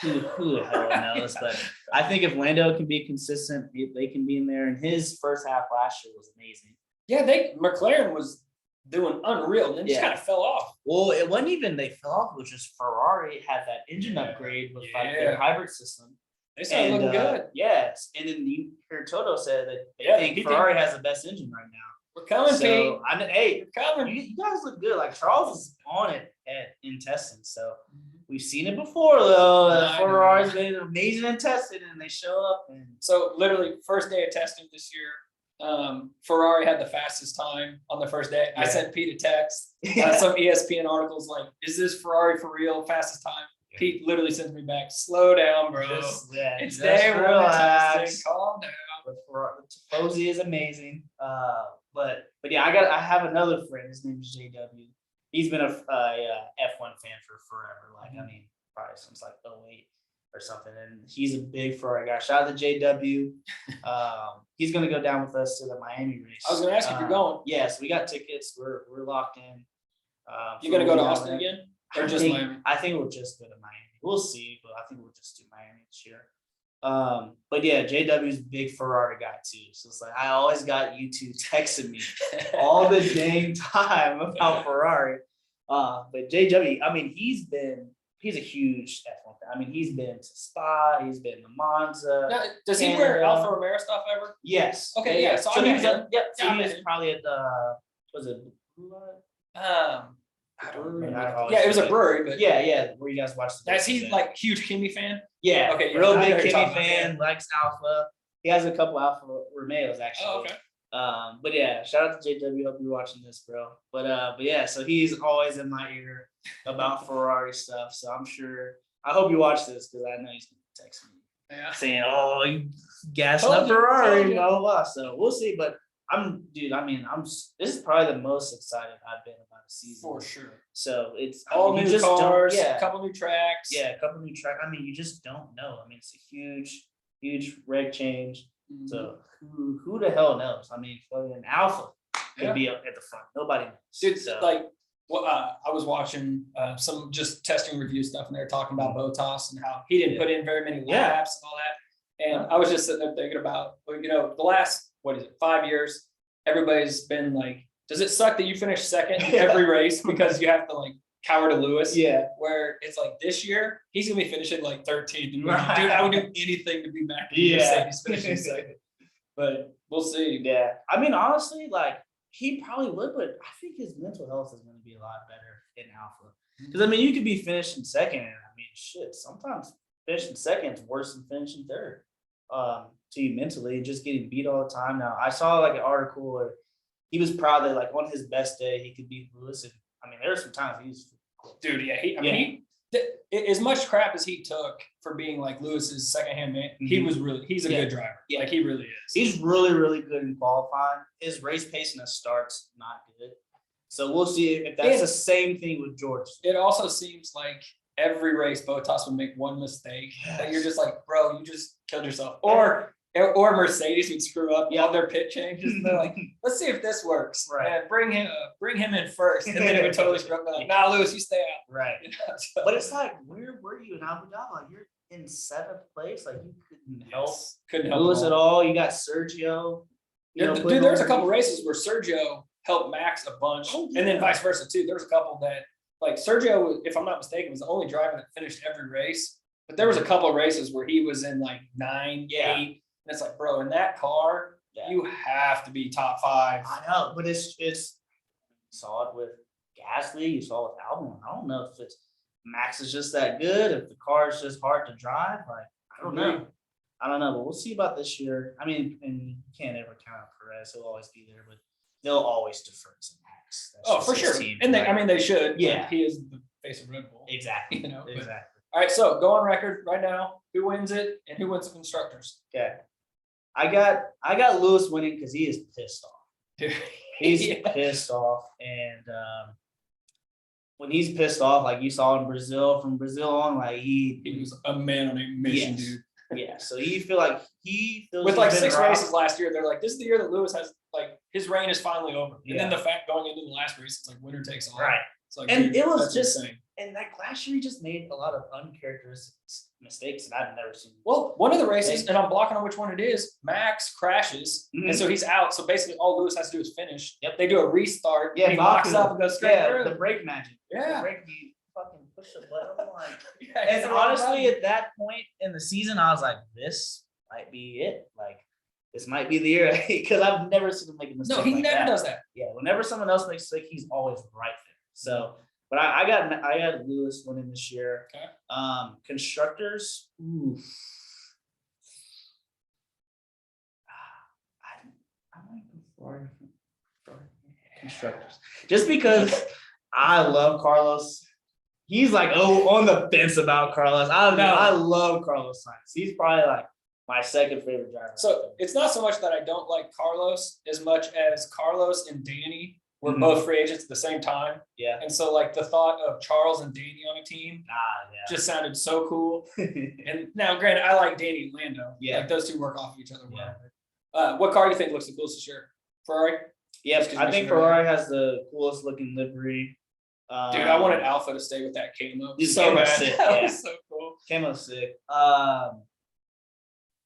Who the hell knows? But I think if Lando can be consistent, they can be in there. And his first half last year was amazing. Yeah, McLaren was doing unreal, and then just kind of fell off. Well, it wasn't even they fell off. It was just Ferrari had that engine upgrade with their hybrid system. They started looking good. Yes, and then you hear Toto said that they think Ferrari has the best engine right now. We're coming, Pete. Hey, we're coming. You guys look good. Like Charles is on it in testing, so we've seen it before though. Ferrari's been amazing in testing, and they show up. And so literally, first day of testing this year, Ferrari had the fastest time on the first day. I sent Pete a text. Some ESPN articles like, "Is this Ferrari for real? Fastest time?" Pete literally sends me back, "Slow down, bro. It's day one testing. Calm down." But Tifosi is amazing. But yeah, I have another friend. His name is JW. He's been a F1 fan for forever. Probably since 2008. or something. And he's a big Ferrari guy. Shout out to JW. He's gonna go down with us to the Miami race. I was gonna ask if you're going. Yes, we got tickets. We're locked in. You gonna go to Austin again, or just Miami? I think we'll just go to Miami. We'll see, but I think we'll just do Miami this year. But yeah, JW's a big Ferrari guy too. So it's like I always got you two texting me all the dang time about Ferrari. But JW, I mean, he's a huge F1 fan. I mean, he's been to Spa, he's been to Monza. Now, does he wear Alfa Romeo stuff ever? Yes. Okay, yeah. So, So I he's met him. yep. So Yeah, I he was met him. probably at the was it Blue Light? I don't remember. Yeah, Yeah, it was a brewery, but Yeah, where you guys watched the is he like huge Kimi fan? Yeah, Okay, yeah, real I know big you're Kimi talking about, fan, likes Alpha. He has a couple Alpha Romeos actually. Oh, okay. But yeah, shout out to JW. Hope you're watching this, bro. But yeah, so he's always in my ear about Ferrari stuff. So I'm sure. I hope you watch this because I know he's gonna text me Yeah. saying, "Oh, you gassing Told up you, Ferrari, told you. blah blah blah." So we'll see. But dude. I mean, this is probably the most excited I've been about a season For sure. So it's All you new just don't- cars, yeah. a couple new tracks. Yeah, a couple new track. I mean, you just don't know. I mean, it's a huge reg change. Mhm. So who the hell knows? I mean, fucking Alpha could Yeah. be up at the front. Nobody knows. Dude, So, like, well, I was watching some just testing review stuff, and they were talking about Bottas and how he didn't Yeah. put in very many Yeah. laps and all that. And I was just sitting there thinking about, well, the last 5 years, everybody's been like, does it suck that you finish second in every race because you have to like cower to Lewis? yeah, Where it's like this year, he's gonna be finishing like 13th. And Right. Dude, I would do anything to be back in Yeah. Mercedes finishing second. But we'll see. yeah. I mean, honestly, like he probably would, but I think his mental health is going to be a lot better in Alpha. Because I mean, you could be finishing second, and I mean, shit. Sometimes finishing second is worse than finishing third. To you mentally, just getting beat all the time. Now, I saw like an article where he was proud that like on his best day he could beat Lewis, and I mean, there were some times he was. Dude, yeah. I mean, as much crap as he took for being like Lewis's secondhand man, he's a good driver. Yeah. Like he really is. He's really, really good in qualifying. His race pace in the start's not good. So we'll see if that's And- the same thing with George. It also seems like every race Bottas would make one mistake that you're just like, bro, you just killed yourself. Or Mercedes would screw up all their pit changes. And they're like, let's see if this works. Right. And bring him in first. And then it would totally screw up. They're like, nah, Lewis, you stay out. Right. You know, so- But it's like, where were you in Abu Dhabi? Like, you're in 7th place. Like you couldn't help Couldn't help Lewis him at all. You got Sergio. Dude, there's a couple races where Sergio helped Max a bunch, and then vice versa too. There's a couple that, like Sergio, if I'm not mistaken, was the only driver that finished every race. But there was a couple of races where he was in like 9, 8, and it's like, bro, in that car, you have to be top 5. I know, but it's you saw it with Gasly, you saw it with Albon. I don't know if it's Max is just that good, if the car is just hard to drive. Like, I don't know. But we'll see about this year. I mean, and you can't ever count out Perez. He'll always be there, but they'll always defer to Max. That's Oh, for just his sure. team, And right? I mean, they should. Yeah. He is the face of Red Bull. Exactly. You know, but- exactly. All right, so go on record right now. Who wins it and who wins the constructors? Okay. I got Lewis winning because he is pissed off. Dude. He's Yeah. pissed off, and when he's pissed off, like you saw in Brazil, from Brazil on, like He was a man on a mission, Yes. dude. yeah. So you feel like he feels With he's like been 6 robbed. races last year, they're like, this is the year that Lewis has, like, his reign is finally over. And then Yeah. the fact going into the last race, it's like winner takes all. right? It's like, And dude, it was that's just- insane. And like last year, he just made a lot of uncharacteristic mistakes that I've never seen. Well, one of the races, and I'm blocking on which one it is, Max crashes, Mhm. and so he's out. So basically, all Lewis has to do is finish. Yep. They do a restart. Yeah, and he locks Baku. up and goes straight through. the brake magic. Yeah. the brake, you fucking push the button. I'm like, Yeah, and it's the wrong honestly, button. at that point in the season, I was like, this might be it. Like, this might be the year because I've never seen him make a mistake. No, he like never that. does that. Yeah, whenever someone else makes a mistake, he's always right there. So, but I got Lewis winning this year. Okay. Constructors. Ooh. I might go for constructors just because I love Carlos. He's like on the fence about Carlos. I love Carlos Sainz. He's probably like my second favorite driver. So it's not so much that I don't like Carlos as much as Carlos and Danny were Mhm. both free agents at the same time. Yeah. And so like the thought of Charles and Danny on a team Yeah. just sounded so cool. And now, granted, I like Danny and Lando. Yeah. Like those two work off of each other Yeah. well. What car do you think looks the coolest this year? Ferrari? Yeah, Just 'cause you I think mentioned earlier. Ferrari has the coolest looking livery. Dude, I wanted Alpha to stay with that camo. Dude, So camo's bad. sick, That yeah. was so cool. Camo's sick.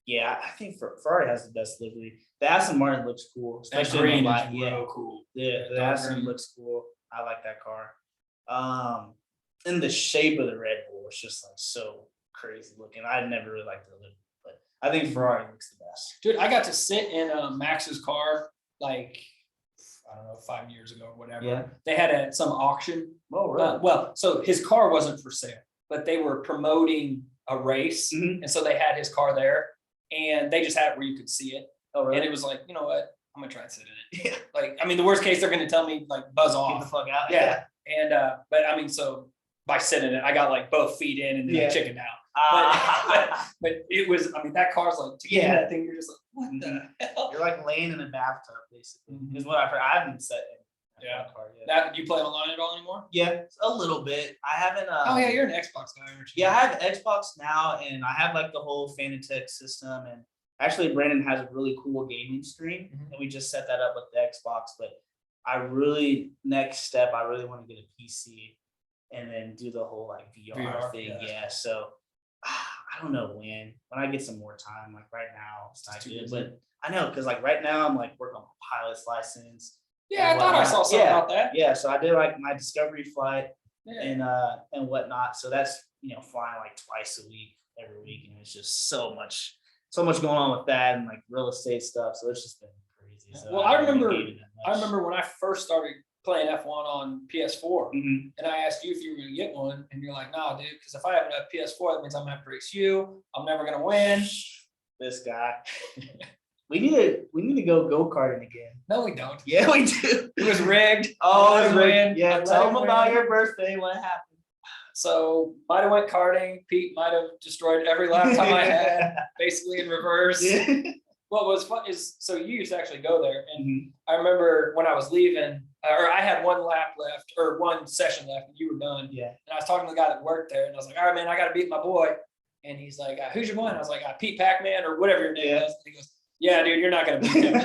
Yeah, I think Ferrari has the best livery. The Aston Martin looks cool, That especially green in the is black. Yeah, real cool. yeah, the dark Aston green. looks cool. I like that car. And the shape of the Red Bull is just like so crazy looking. I never really liked the livery, but I think Ferrari looks the best. Dude, I got to sit in Max's car like, I don't know, 5 years ago or whatever. Yeah. They had at some auction. Oh, really? Well, so his car wasn't for sale, but they were promoting a race. Mhm. And so they had his car there and they just had it where you could see it. Oh, really? And it was like, you know what? I'm gonna try and sit in it. Yeah. Like, I mean, the worst case, they're gonna tell me like buzz Get the off. fuck out. Yeah. And but I mean, so by sitting in it, I got like both feet in and then I Yeah. chickened out. Ah. But it was, I mean, that car's like to get in that thing, you're just like, what the hell? You're like laying in a bathtub, basically. Mhm. Is what I've heard. I haven't sat in Yeah. that car yet. That, do you play online at all anymore? Yeah, a little bit. I haven't. Oh yeah, you're an Xbox guy, aren't you? Yeah, I have Xbox now, and I have like the whole Fanatec system. And actually, Brandon has a really cool gaming stream, Mhm. and we just set that up with the Xbox. But I really, next step, I really want to get a PC, and then do the whole like VR thing. yeah. Yeah, so I don't know when I get some more time. Like right now, it's not too good, busy. but I know because like right now I'm like working on my pilot's license. Yeah, I and thought I whatnot. saw something about that. Yeah, so I did like my discovery flight Yeah. and whatnot. So that's flying like twice a week, every week, and it's just so much going on with that and like real estate stuff. So it's just been crazy. So Well, I haven't been remember- gaming that I much. remember when I first started playing F1 on PS4, Mhm. and I asked you if you were gonna get one, and you're like, nah, dude, because if I have a PS4, that means I'm gonna have to race you. I'm never gonna win. This guy. we need to go karting again. No, we don't. Yeah, we do. It was rigged. Oh, Let it's him right. win. Yeah, Let tell him them about win. your birthday. What happened? So might have went karting. Pete might have destroyed every lap time I had, basically in reverse. Yeah. What was fun is, so you used to actually go there, and Mhm. I remember when I was leaving, or I had one lap left, or one session left, and you were done. Yeah. And I was talking to the guy that worked there, and I was like, all right, man, I got to beat my boy. And he's like, who's your boy? And I was like, Pete Pac-Man, or whatever your name Yeah. is. And he goes, yeah, dude, you're not going to beat him.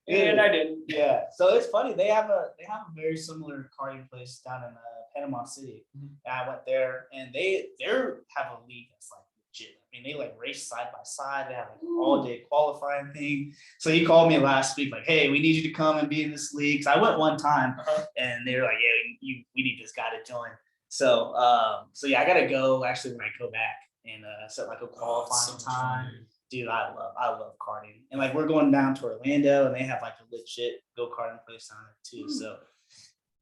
And I didn't. Yeah, so it's funny. They have a very similar karting place down in Panama City. Mhm. And I went there, and they have a league that's like legit. I mean, they like race side by side. They have like an all day qualifying thing. So he called me last week, like, "Hey, we need you to come and be in this league." So I went one time, Uh-huh. and they were like, "Yeah, we need this guy to join." So yeah, I gotta go actually when I go back and set like a Oh, qualifying it's so much fun, time. dude. Dude, I love karting. And like we're going down to Orlando and they have like a legit go-karting place down there too. So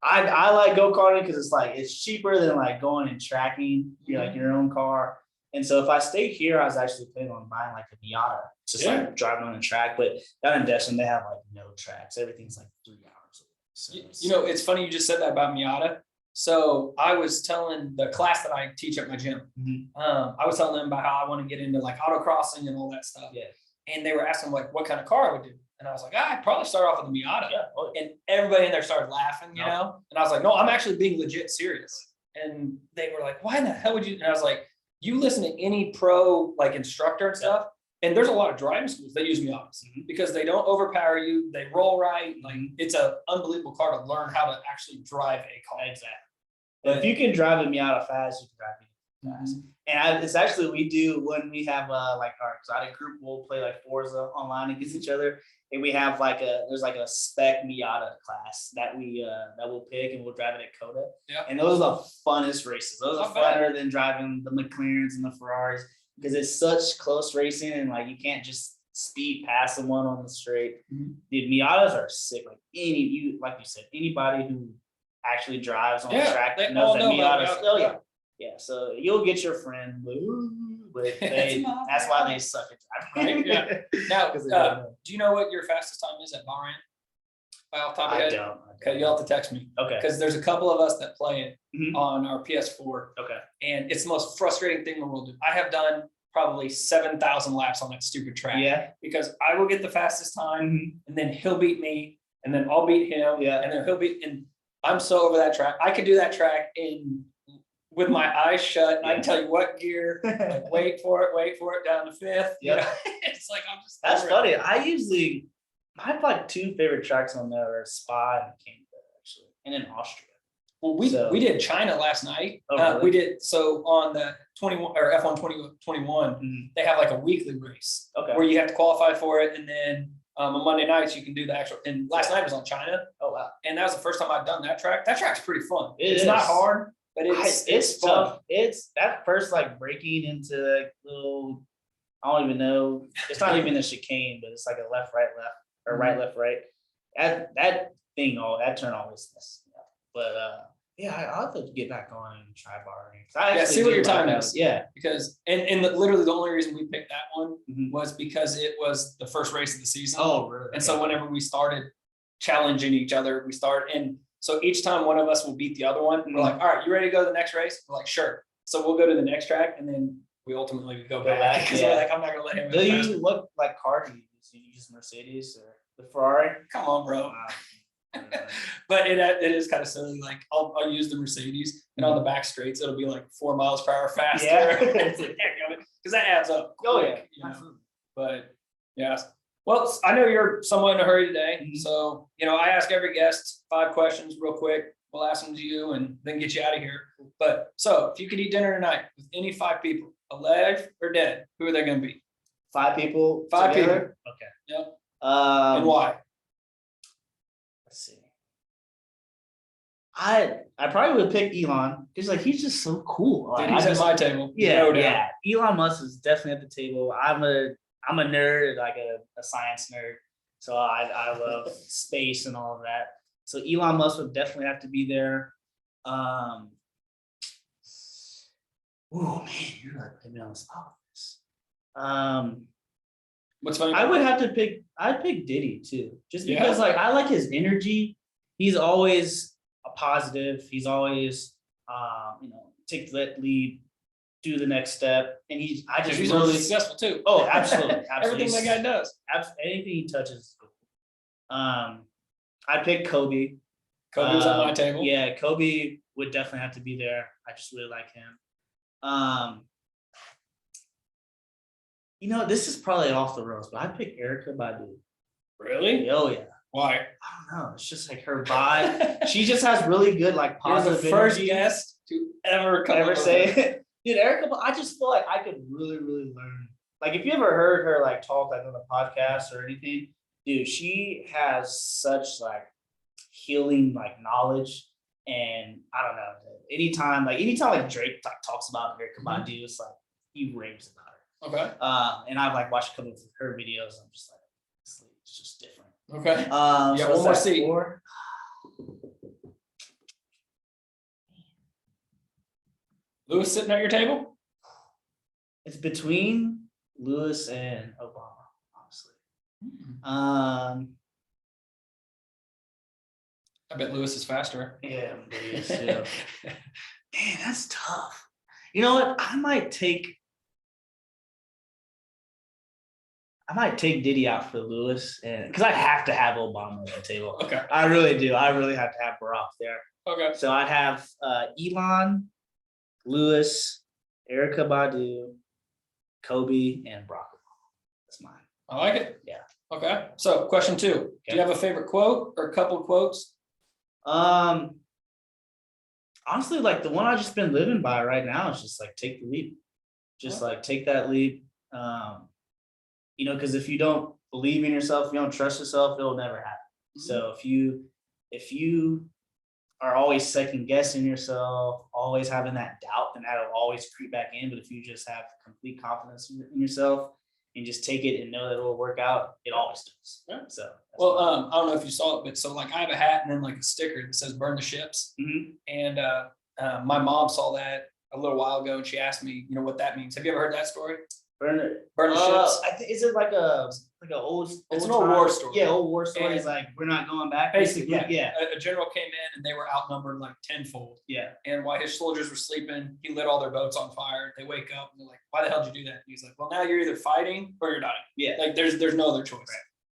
I like go-karting because it's cheaper than like going and tracking your own car. And so if I stayed here, I was actually planning on buying like a Miata, just like driving on a track. But down in Destin, they have like no tracks. Everything's like 3 hours away. So You know, it's funny you just said that about Miata. So I was telling the class that I teach at my gym, Mhm. I was telling them about how I want to get into like autocrossing and all that stuff. Yeah. And they were asking like what kind of car I would do. And I was like, I'd probably start off with a Miata. Yeah. Oh, yeah. And everybody in there started laughing, you Yeah. know? And I was like, no, I'm actually being legit serious. And they were like, why in the hell would you? And I was like, you listen to any pro like instructor and stuff, and there's a lot of driving schools that use Miatas because they don't overpower you. They roll right. Like it's an unbelievable car to learn how to actually drive a car. Exactly. But if you can drive a Miata fast, you can drive it fast. And it's actually, we do when we have like our exotic group, we'll play like Forza online against each other. And we have there's like a spec Miata class that we'll pick and we'll drive it at Coda. Yeah. And those are the funnest races. Those are Not bad. funner than driving the McLarens and the Ferraris because it's such close racing and like you can't just speed past someone on the straight. The Miatas are sick. Like you said, anybody who actually drives on the track they knows all that know about Miatas. Miata. Oh yeah. Yeah, so you'll get your friend, but that's why they suck at driving. Right, yeah. Now, 'Cause they don't know. do you know what your fastest time is at Bahrain? Off the top of I your head? don't. Okay, you'll have to text me Okay. because there's a couple of us that play it Mhm. on our PS4, Okay. and it's the most frustrating thing in the world. I have done probably 7,000 laps on that stupid track Yeah. because I will get the fastest time, Mhm. and then he'll beat me, and then I'll beat him. Yeah. And then he'll beat, and I'm so over that track. I could do that track with my eyes shut. And I can tell you what gear, like wait for it down to fifth. You Yep. know? It's like, I'm just. That's over funny. it. I have like two favorite tracks on there are Spa and Canada, actually, and in Austria. Well, So- we did China last night. Oh, really? We did, so on the 21 or F1 2021, Mhm. they have like a weekly race Okay. where you have to qualify for it. And then on Monday nights, you can do the actual, and last night was on China. Oh, wow. And that was the first time I'd done that track. That track's pretty fun. It It's is. not hard, but it's fun. tough. It's that first like breaking into like little, I don't even know. It's not even a chicane, but it's like a left, right, left, or right, left, right. That thing, that turn always messes me up. But yeah, I'll have to get back on and try barring. Yeah, see what your time is. Yeah. Because, literally the only reason we picked that one Mhm. was because it was the first race of the season. Oh, really? And so whenever we started challenging each other, and so each time one of us will beat the other one, we're like, all right, you ready to go to the next race? We're like, sure. So we'll go to the next track, and then we ultimately go back because we're like, I'm not gonna let him. Do you look like car? Do you use? Do you use Mercedes or the Ferrari? Come on, bro. But it is kind of silly. Like I'll use the Mercedes, and on the back straights, it'll be like 4 miles per hour faster. Yeah. Because that adds up. Oh, quick, yeah. you know? Absolutely. But yeah. Well, I know you're somewhat in a hurry today. Mhm. So, I ask every guest 5 questions real quick. We'll ask them to you and then get you out of here. But so if you could eat dinner tonight with any 5 people, alive or dead, who are they going to be? 5 people. 5 together? people. Okay. Yep. And And why? Let's see. I probably would pick Elon because like he's just so cool. Like, Dude, he's I at just- my table. Yeah, No doubt. yeah. Elon Musk is definitely at the table. I'm a nerd, like a science nerd. So I love space and all of that. So Elon Musk would definitely have to be there. Oh man, you're like putting me on the spot with this. What's funny? I would have to pick. I'd pick Diddy too, just Yeah? because like I like his energy. He's always a positive. He's always, take that lead, do the next step, and I just He's really really successful too. Oh, absolutely, Everything that guy does. Anything he touches is cool. I pick Kobe. Kobe's at my table. Yeah, Kobe would definitely have to be there. I just really like him. This is probably off the rails, but I pick Erica Badu. Really? Oh yeah. Why? I don't know. It's just like her vibe. She just has really good like You're the positive first energy. guest to ever come Ever over. say it. Dude, Erica, I just feel like I could really, really learn. Like if you ever heard her like talk like on a podcast or anything, dude, she has such like healing like knowledge. And I don't know. Anytime like Drake like talks about Erica Badu, it's like he raves about her. Okay. And I've like watched a couple of her videos. I'm just like, it's just different. Okay. Yeah, Yeah, one more seat. 4? Lewis sitting at your table? It's between Lewis and Obama, honestly. I bet Lewis is faster. Yeah, it is, yeah. Man, that's tough. You know what? I might take Diddy out for Lewis, and because I have to have Obama at the table. Okay. I really do. I really have to have Barack there. Okay. So I'd have Elon, Lewis, Erica Badu, Kobe, and Barack Obama. That's mine. I like it. Yeah. Okay. So question 2. Do you have a favorite quote or a couple of quotes? Honestly, like the one I just been living by right now is just like take the leap. Just like take that leap. Because if you don't believe in yourself, if you don't trust yourself, it'll never happen. So if you are always second guessing yourself, always having that doubt, then that'll always creep back in. But if you just have complete confidence in yourself and just take it and know that it'll work out, it always does. Yeah. So Well, I don't know if you saw it, but so like I have a hat and then like a sticker that says "Burn the Ships," and my mom saw that a little while ago, and she asked me, what that means. Have you ever heard that story? burn the ships. I think is it like a old? It's an old war story. Yeah, old war story. It's And like we're not going back. Basically, yeah. A general came in and they were outnumbered like tenfold. Yeah. And while his soldiers were sleeping, he lit all their boats on fire. They wake up and they're like, "Why the hell did you do that?" And he's like, "Well, now you're either fighting or you're dying. Yeah. Like there's no other choice."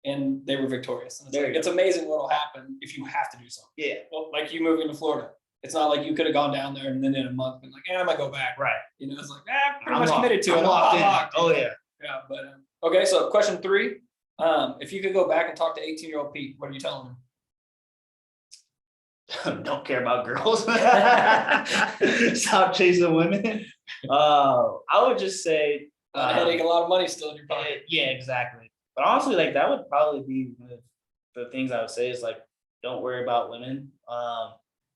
and they were victorious. And There you it's amazing what'll happen if you have to do something. Yeah. Well, like you moving to Florida. It's not like you could have gone down there and then in a month been like, I might go back. Right. It's like, pretty I'm much locked. committed to it. I'm locked in. Locked, Oh yeah. Yeah, but okay. So question 3, if you could go back and talk to 18-year-old Pete, what are you telling him? Don't care about girls. Stop chasing women. I would just say A lot of headache, a lot of money still in your pocket. yeah, exactly. But honestly, like that would probably be one of the things I would say is like, don't worry about women.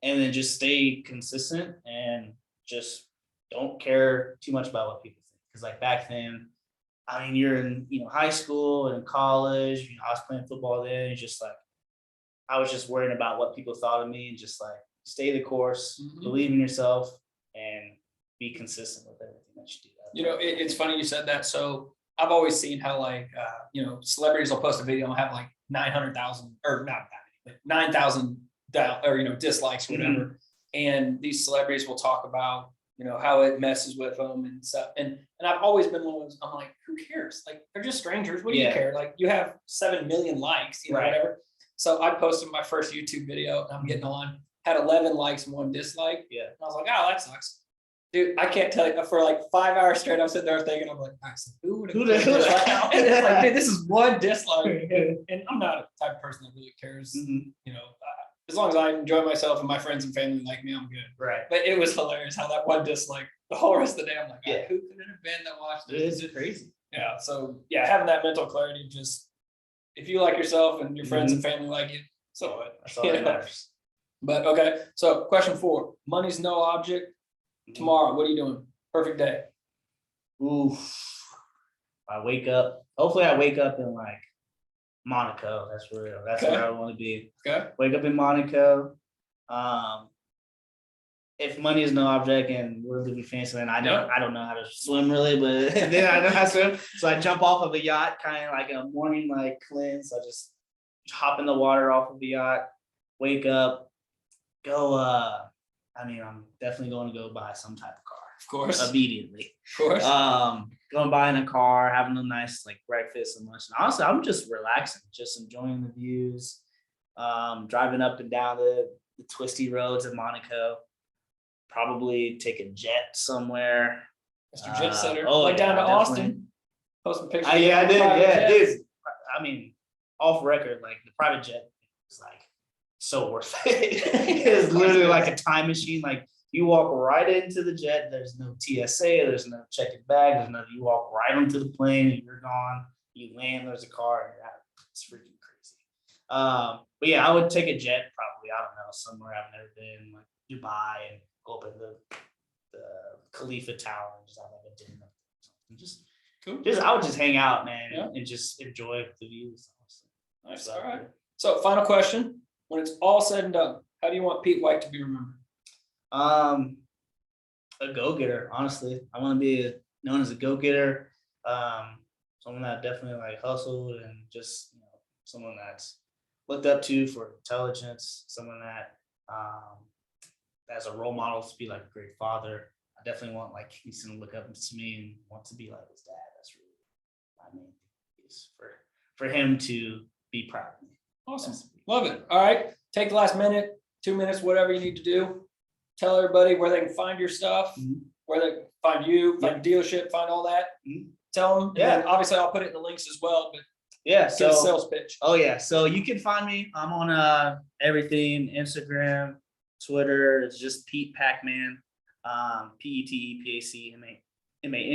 And then just stay consistent and just don't care too much about what people think. Because like back then, I mean, you're in high school and college. I was playing football then. It's just like I was just worrying about what people thought of me and just like stay the course, believe in yourself, and be consistent with everything that you do. It's funny you said that. So I've always seen how like celebrities will post a video and have like 900,000 or not that many, but 9,000 down or dislikes, whatever. And these celebrities will talk about how it messes with them and stuff. And I've always been one of those. I'm like, who cares? Like they're just strangers. What do you care? Like you have 7 million likes, whatever. So I posted my first YouTube video and I'm getting on, had 11 likes and 1 dislike. Yeah. And I was like, oh, that sucks. Dude, I can't tell you, for like 5 hours straight, I'm sitting there thinking, I'm like, all right, so who would have dislike? And it's like, dude, this is 1 dislike. And I'm not a type of person that really cares. As long as I enjoy myself and my friends and family like me, I'm good. Right. But it was hilarious how that 1 dislike, the whole rest of the day, I'm like, who could it have been that watched this? It's crazy. Yeah. So yeah, having that mental clarity, just if you like yourself and your friends and family like you, so what? That's all that matters. But okay. So question 4, money's no object. Tomorrow, what are you doing? Perfect day. I wake up. Hopefully I wake up in like Monaco. That's real. That's where I want to be. Okay. Wake up in Monaco. If money is no object and we're living fancy, and I don't know how to swim really, but then I know how to swim. So I jump off of a yacht, kind of like a morning like cleanse. I just hop in the water off of the yacht, wake up, go. I'm definitely going to go buy some type of car. Of course. Immediately. Of course. Going buying a car, having a nice like breakfast and lunch. And honestly, I'm just relaxing, just enjoying the views, driving up and down the twisty roads of Monaco. Probably take a jet somewhere. Mr. Jet Setter. Down to Austin. Post some pictures. I did. Yeah, dude. I mean, off record, like the private jet is like so worth it. It's literally like a time machine. Like you walk right into the jet. There's no TSA. There's no checking bag. There's nothing. You walk right onto the plane and you're gone. You land. There's a car. It's freaking crazy. But yeah, I would take a jet probably. I don't know, somewhere I've never been, like Dubai, and go up in the Khalifa Tower and just have like a dinner. Just I would just hang out, man, and just enjoy the views. Nice. All right. So final question. When it's all said and done, how do you want Pete White to be remembered? A go-getter, honestly. I want to be known as a go-getter. Someone that definitely like hustled and just someone that's looked up to for intelligence, someone that as a role model to be like a great father. I definitely want like he's gonna look up to me and want to be like his dad. That's really my main thing is for him to be proud of me. Awesome. Love it. All right. Take the last minute, 2 minutes, whatever you need to do. Tell everybody where they can find your stuff, where they can find you, find dealership, find all that. Tell them. Yeah. And obviously, I'll put it in the links as well. But yeah. So sales pitch. Oh yeah. So you can find me. I'm on everything: Instagram, Twitter. It's just Pete Pacman. PETEPACMAN.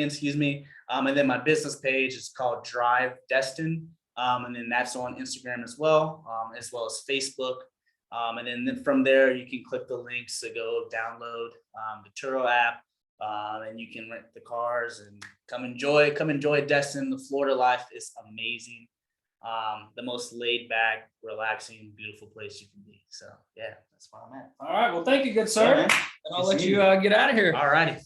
Excuse me. And then my business page is called Drivedestin. And then that's on Instagram as well as Facebook. And then from there, you can click the links to go download the Turo app, and you can rent the cars and come enjoy Destin. The Florida life is amazing. The most laid back, relaxing, beautiful place you can be. So yeah, that's where I'm at. All right. Well, thank you, good sir. Yeah, and I'll let you get out of here. All righty.